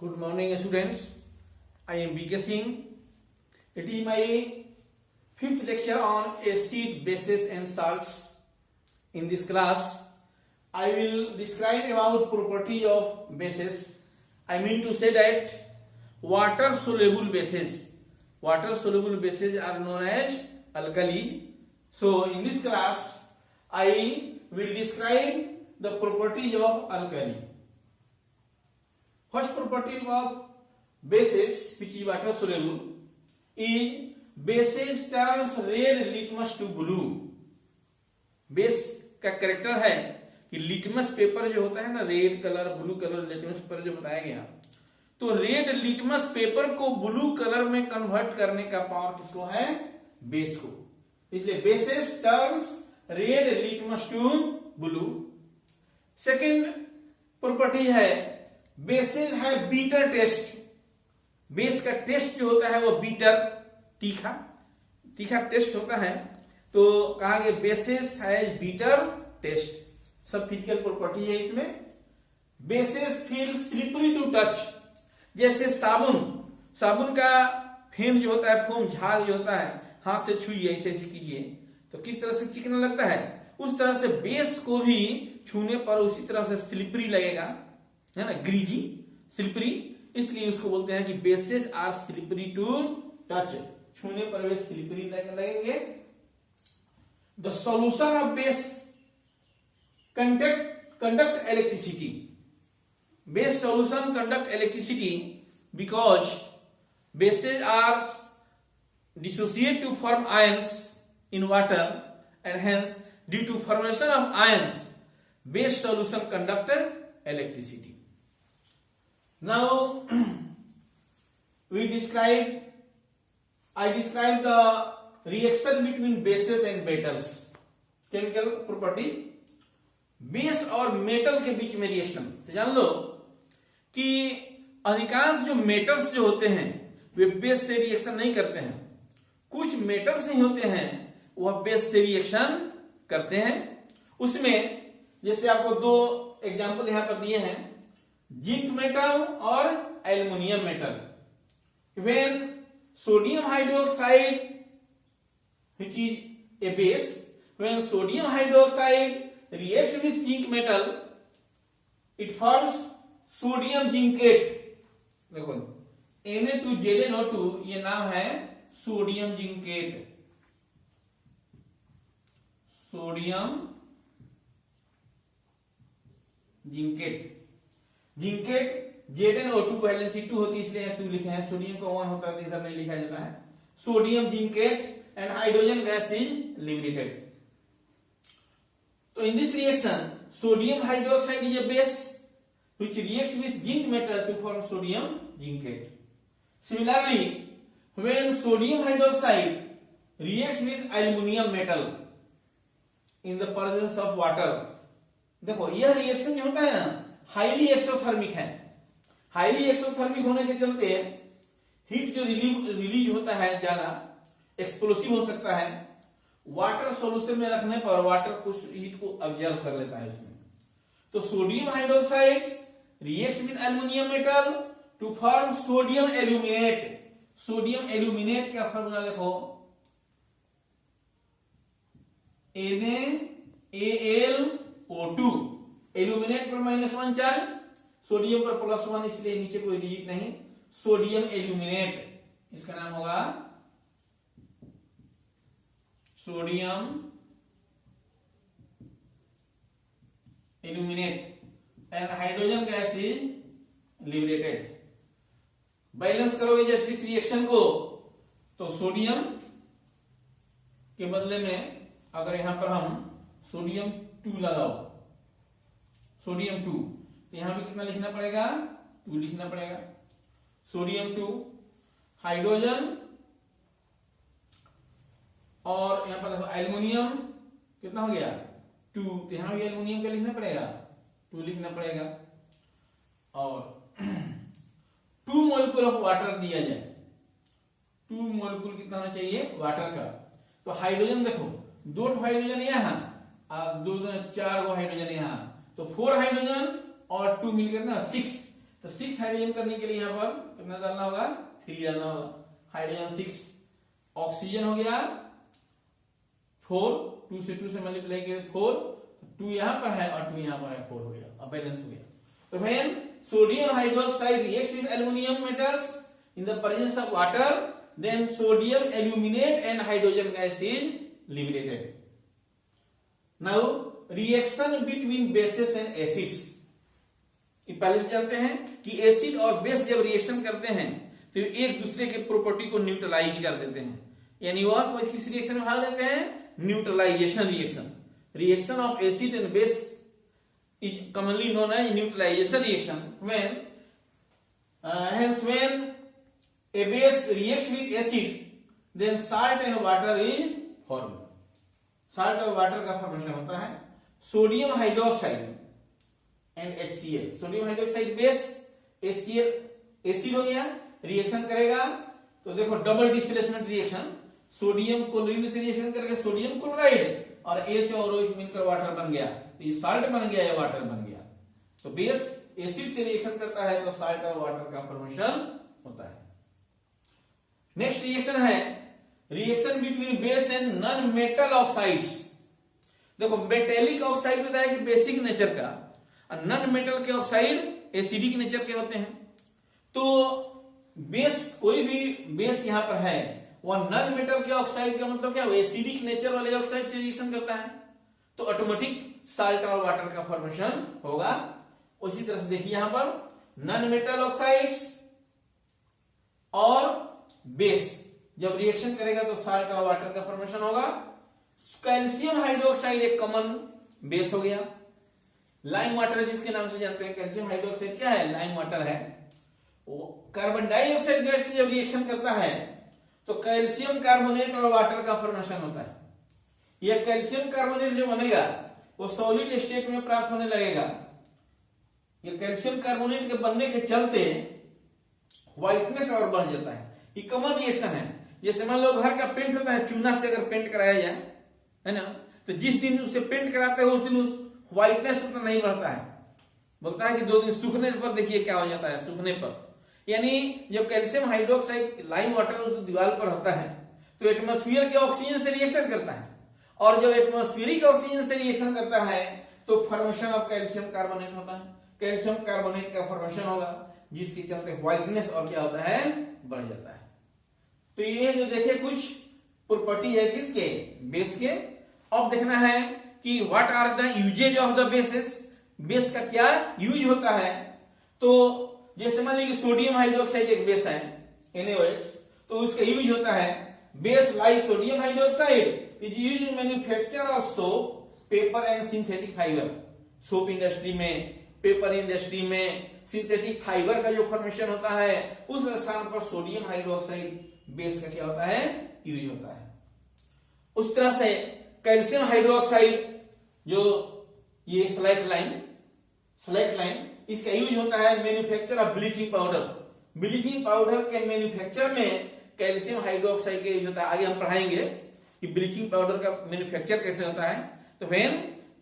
Good morning, students. I am BK Singh. It is my fifth lecture on acid, bases, and salts. In this class, I will describe about property of bases. I mean to say that water-soluble bases are known as alkali. So, in this class, I will describe the properties of alkali. First property of bases, which is water soluble, is bases turns red litmus to blue. Base का character है कि litmus paper जो होता है ना, red colour blue colour litmus paper जो बताया गया, तो रेड लिटमस पेपर को ब्लू कलर में कन्वर्ट करने का पावर किसको है? बेस को. इसलिए bases turns red litmus to blue. Second property है बेसेस है बीटर टेस्ट. बेस का टेस्ट जो होता है वो बीटर, तीखा टेस्ट होता है. तो कहा गया बेसेस है बीटर टेस्ट. सब फिजिकल प्रॉपर्टी है इसमें. Bases feel slippery to touch. जैसे साबुन का फेम जो होता है, फोम झाग जो होता है, हाथ से छुइए, ऐसे कीजिए तो किस तरह से चिकना लगता है, उस तरह से बेस को भी छूने पर उसी तरह से स्लिपरी लगेगा, है ना, ग्रीजी, स्लिपरी. इसलिए उसको बोलते हैं कि bases are slippery to touch. छूने पर वे स्लिपरी लगेंगे. The solution of base conduct electricity. Base solution conduct electricity because bases are dissociate to form ions in water, and hence due to formation of ions base solution conduct electricity. Now I describe the reaction between bases and metals. Chemical property. Base और metal के बीच में reaction. तो जान लो कि अधिकांश जो metals जो होते हैं वे बेस से रिएक्शन नहीं करते हैं. कुछ मेटल्स ही होते हैं वह बेस से रिएक्शन करते हैं. उसमें जैसे आपको दो एग्जांपल यहां पर दिए हैं, जिंक मेटल और aluminium metal. When sodium hydroxide which is a base, when sodium hydroxide reacts with zinc metal, it forms sodium zincate. देखो Na2ZnO2 ये नाम है sodium zincate. Zincate ZnO2 valency 2 होती है, इसलिए 2 लिखे हैं. सोडियम का 1 होता है, इधर नहीं लिखा जाता है. Sodium zincate and hydrogen gas is eliminated. So in this reaction, sodium hydroxide is a base which reacts with zinc metal to form sodium zincate. Similarly, when sodium hydroxide reacts with aluminum metal in the presence of water, देखो यह reaction जो होता है ना, highly exothermic है. Highly exothermic होने के चलते हीट जो रिलीज होता है ज्यादा एक्सप्लोसिव हो सकता है. वाटर सॉल्यूशन में रखने पर वाटर कुछ हीट को ऑब्जर्व कर लेता है इसमें. तो sodium hydroxide reacts with aluminium metal to form sodium aluminate. Sodium aluminate का फॉर्मूला देखो, NaAlO2. एल्यूमिनेट पर -1 चार्ज, सोडियम पर +1, इसलिए नीचे कोई डिजिट नहीं. सोडियम एल्यूमिनेट, इसका नाम होगा sodium aluminate. And hydrogen gas is liberated. Balance करोगे जैसे इस रिएक्शन को, तो सोडियम के बदले में अगर यहां पर हम सोडियम 2 लगाओ, सोडियम 2, तो यहां भी कितना लिखना पड़ेगा? 2 लिखना पड़ेगा. सोडियम 2, हाइड्रोजन, और यहां पर देखो एल्युमिनियम कितना हो गया? 2. तो यहां भी एल्युमिनियम का लिखना पड़ेगा, 2 लिखना पड़ेगा. और 2 मोलिक्यूल ऑफ वाटर दिया जाए, 2 मोलिक्यूल कितना होना चाहिए वाटर का. तो हाइड्रोजन देखो, 2 हाइड्रोजन यहां और 2 4 हाइड्रोजन यहां, तो 4 हाइड्रोजन और 2 मिलकर ना 6. तो 6 हाइड्रोजन करने के लिए यहाँ पर कितना डालना होगा, 3 डालना होगा। हाइड्रोजन 6, ऑक्सीजन हो गया 4, 2 से मल्टीप्लाई किया 4, 2 यहाँ पर है और 2 यहाँ पर है, 4 हो गया, अब बैलेंस हो गया। तो when sodium hydroxide reacts with aluminum metals in the presence of water, then sodium aluminate and hydrogen gas is liberated. Now reaction between bases and acids, पहले से जानते हैं कि एसिड और बेस जब रिएक्शन करते हैं तो एक दूसरे के प्रॉपर्टी को न्यूट्रलाइज कर देते हैं, यानी वह किस रिएक्शन में भाग लेते हैं, neutralisation reaction. Reaction of acid and base is commonly known as neutralization reaction. Hence when a base reacts with acid, then salt and water is formed. Salt और water का फॉर्मेशन होता है। Sodium hydroxide and HCl, sodium hydroxide base, HCl acid हो गया, reaction करेगा तो देखो double displacement reaction, sodium chlorine से रिएक्शन करके सोडियम क्लोराइड और H और OH मिलकर वाटर बन गया, ये साल्ट बन गया, ये वाटर बन गया। तो बेस एसिड से रिएक्शन करता है तो साल्ट और वाटर का फॉर्मेशन होता है। नेक्स्ट रिएक्शन है reaction between base and non metal oxides. देखो मेटेलिक ऑक्साइड बताया कि बेसिक नेचर का, और नॉन मेटल के ऑक्साइड एसिडिक नेचर के होते हैं। तो बेस, कोई भी बेस यहां पर है वह नॉन मेटल के ऑक्साइड का मतलब क्या, एसिडिक नेचर वाले ऑक्साइड से रिएक्शन करता है तो ऑटोमेटिक साल्ट और वाटर का फॉर्मेशन होगा। उसी तरह से देखिए यहां पर नॉन मेटल ऑक्साइड्स और बेस जब रिएक्शन करेगा तो साल्ट और वाटर का फॉर्मेशन होगा। कैल्शियम हाइड्रोक्साइड एक कॉमन बेस हो गया, लाइम वाटर जिसके नाम से जानते हैं, कैल्शियम हाइड्रोक्साइड क्या है, लाइम वाटर है। कार्बन डाइऑक्साइड गैस से जब रिएक्शन करता है तो कैल्शियम कार्बोनेट और वाटर का फॉर्मेशन होता है। यह कैल्शियम कार्बोनेट जो बनेगा वो सॉलिड स्टेट में प्राप्त होने लगेगा। ये कैल्शियम कार्बोनेट के बनने के चलते व्हाइटनेस और बढ़ जाता है। ये कॉमन रिएक्शन है। जैसे मान लो घर का पेंट होता है, चूना से अगर पेंट कराया जाए, है ना, तो जिस दिन उसे पेंट कराते हैं उस दिन उस व्हाइटनेस उतना नहीं बढ़ता है, बोलता है कि 2 दिन सूखने पर देखिए क्या हो जाता है, सूखने पर। यानी जब कैल्शियम हाइड्रोक्साइड लाइम वाटर उस दीवार पर होता है तो एटमॉस्फेयर के ऑक्सीजन से रिएक्शन करता है, और जब एटमॉस्फेरिक ऑक्सीजन से रिएक्शन करता है तो फॉर्मेशन ऑफ कैल्शियम कार्बोनेट होता है। कैल्शियम कार्बोनेट का फॉर्मेशन होगा जिसके चलते व्हाइटनेस और क्या होता है, बढ़ जाता है। तो ये जो देखे कुछ प्रॉपर्टी है किसके, बेस के। अब देखना है कि what are the uses of the bases, base का क्या यूज होता है। तो जैसे मान लीजिए सोडियम हाइड्रोक्साइड एक बेस है NaOH, तो उसका यूज होता है base like sodium hydroxide is used in manufacture of soap, paper and synthetic fibre. Soap industry में, पेपर इंडस्ट्री में सिंथेटिक फाइबर का जो फॉर्मेशन होता है उस स्थान पर सोडियम हाइड्रोक्साइड बेस का क्या होता है, यूज होता है। उस तरह से कैल्शियम हाइड्रोक्साइड जो ये स्लैक लाइन इसका यूज होता है manufacture of bleaching powder. Bleaching powder के मैन्युफैक्चर में कैल्शियम हाइड्रोक्साइड का यूज होता है। आगे हम पढ़ाएंगे कि ब्लीचिंग पाउडर का मैन्युफैक्चर कैसे होता है। तो when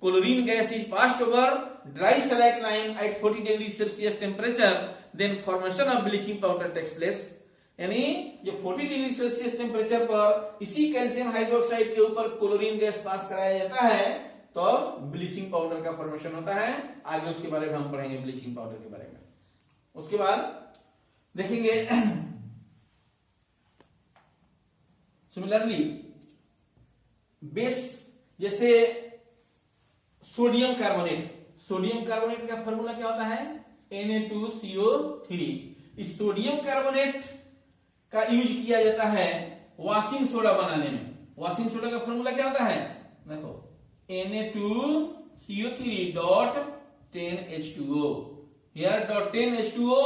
chlorine gas is passed over dry slaked lime at 40 degree Celsius temperature, then formation of bleaching powder takes place. यानी जब 40 डिग्री सेल्सियस टेम्परेचर पर इसी कैल्शियम हाइड्रोक्साइड के ऊपर क्लोरीन गैस पास कराया जाता है तो ब्लीचिंग पाउडर का फॉर्मेशन होता है। आगे उसके बारे में हम पढ़ेंगे, ब्लीचिंग पाउडर के बारे में। उसके बाद देखेंगे सिमिलरली बेस जैसे सोडियम कार्बोनेट का फॉर्मूला क्या होता है, Na2CO3। इस सोडियम कार्बोनेट का यूज किया जाता है वॉशिंग सोडा बनाने में। वॉशिंग सोडा का फॉर्मूला क्या होता है, देखो Na2CO3.10H2O। Here .10H2O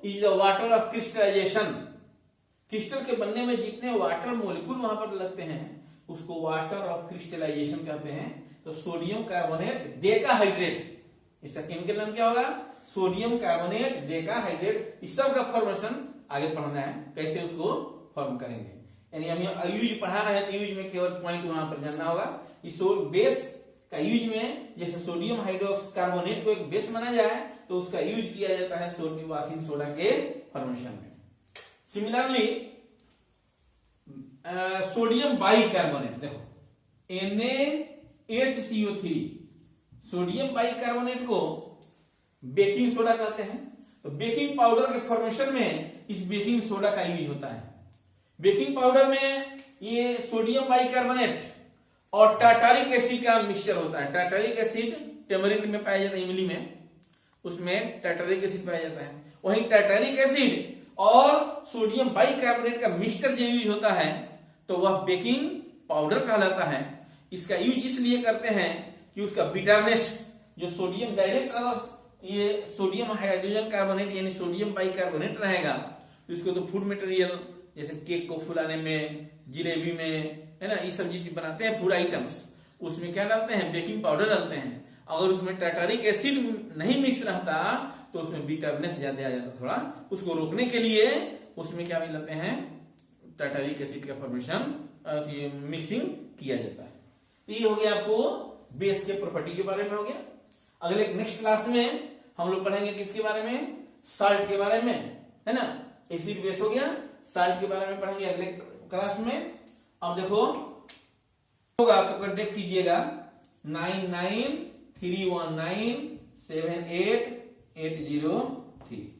is the water of crystallization। Crystal के बनने में जितने वाटर मोलिक्यूल वहां पर लगते हैं उसको वाटर ऑफ क्रिस्टलाइजेशन कहते हैं। तो सोडियम कार्बोनेट डेकाहाइड्रेट, इसका केमिकल नाम क्या होगा, सोडियम कार्बोनेट डेकाहाइड्रेट। इस सब का फॉर्मेशन आगे पढ़ना है, कैसे उसको फॉर्म करेंगे। यानी हम यूज पढ़ा रहे हैं तो यूज में केवल पॉइंट वहां पर जानना होगा। इस बेस का यूज में, जैसे सोडियम हाइड्रोक्सार्बोनेट को एक बेस माना जाए तो उसका यूज किया जाता है सोडियम वॉशिंग सोडा के फॉर्मेशन में। सिमिलरली सोडियम बाइकार्बोनेट, देखो NaHCO3, सोडियम बाइकार्बोनेट को बेकिंग सोडा कहते हैं। तो बेकिंग पाउडर के फॉर्मेशन में इस बेकिंग सोडा का यूज होता है। बेकिंग पाउडर में ये सोडियम बाइकार्बोनेट और टार्टारिक एसिड का मिक्सचर होता है। टार्टारिक एसिड टेमरिंड में पाया जाता है, इमली में, उसमें टार्टारिक एसिड पाया जाता है। वहीं टार्टारिक एसिड और सोडियम बाइकार्बोनेट का मिक्सचर जो यूज होता है तो वह बेकिंग पाउडर कहलाता है। इसका यूज इसलिए करते हैं कि उसका बिटरनेस, जो सोडियम डायरेक्ट अगर ये सोडियम हाइड्रोजन कार्बोनेट यानी सोडियम बाइकार्बोनेट रहेगा तो इसको तो फूड मटेरियल जैसे केक को फुलाने में, जिलेबी में, है ना, ये सब चीज बनाते हैं फूड आइटम्स, उसमें क्या डालते हैं, बेकिंग पाउडर डालते हैं। अगर उसमें टार्टारिक एसिड नहीं मिक्स रहता तो उसमें बिटरनेस ज्यादा आ जाता थोड़ा, उसको रोकने के लिए उसमें क्या मिलाते हैं, टार्टारिक एसिड का फॉर्मेशन मिक्सिंग किया जाता है। तो ये हो गया आपको बेस के प्रॉपर्टी के बारे में हो गया। अगले नेक्स्ट क्लास में हम लोग पढ़ेंगे किसके बारे में, साल्ट के बारे में, है ना। एसिड बेस हो गया, साल्ट के बारे में पढ़ेंगे अगले क्लास में। अब देखो होगा तो कांटेक्ट कीजिएगा 9931978803।